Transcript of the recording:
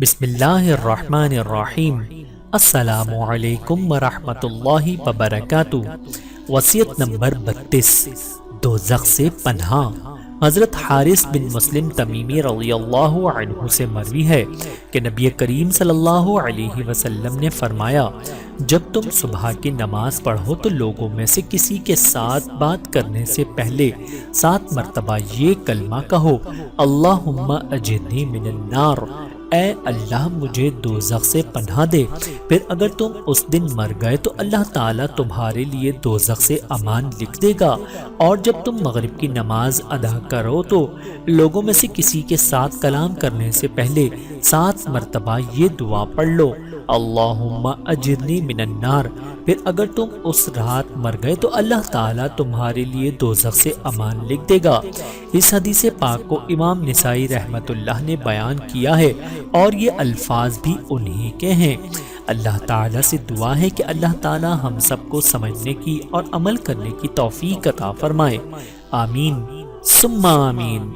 بسم اللہ الرحمن الرحیم۔ السلام علیکم ورحمۃ اللہ وبرکاتہ۔ وصیت نمبر 32، دوزخ سے پناہ۔ حضرت حارث بن مسلم تمیمی رضی اللہ عنہ سے مروی ہے کہ نبی کریم صلی اللہ علیہ وسلم نے فرمایا، جب تم صبح کی نماز پڑھو تو لوگوں میں سے کسی کے ساتھ بات کرنے سے پہلے 7 مرتبہ یہ کلمہ کہو، اللہم اجرنی من النار، اے اللہ مجھے دوزخ سے پناہ دے۔ پھر اگر تم اس دن مر گئے تو اللہ تعالیٰ تمہارے لیے دوزخ سے امان لکھ دے گا، اور جب تم مغرب کی نماز ادا کرو تو لوگوں میں سے کسی کے ساتھ کلام کرنے سے پہلے 7 مرتبہ یہ دعا پڑھ لو، اللہم اجرنی من النار۔ پھر اگر تم اس رات مر گئے تو اللہ تعالیٰ تمہارے لیے دوزخ سے امان لکھ دے گا۔ اس حدیث پاک کو امام نسائی رحمۃ اللہ نے بیان کیا ہے، اور یہ الفاظ بھی انہی کے ہیں۔ اللہ تعالیٰ سے دعا ہے کہ اللہ تعالیٰ ہم سب کو سمجھنے کی اور عمل کرنے کی توفیق عطا فرمائے۔ آمین ثم آمین۔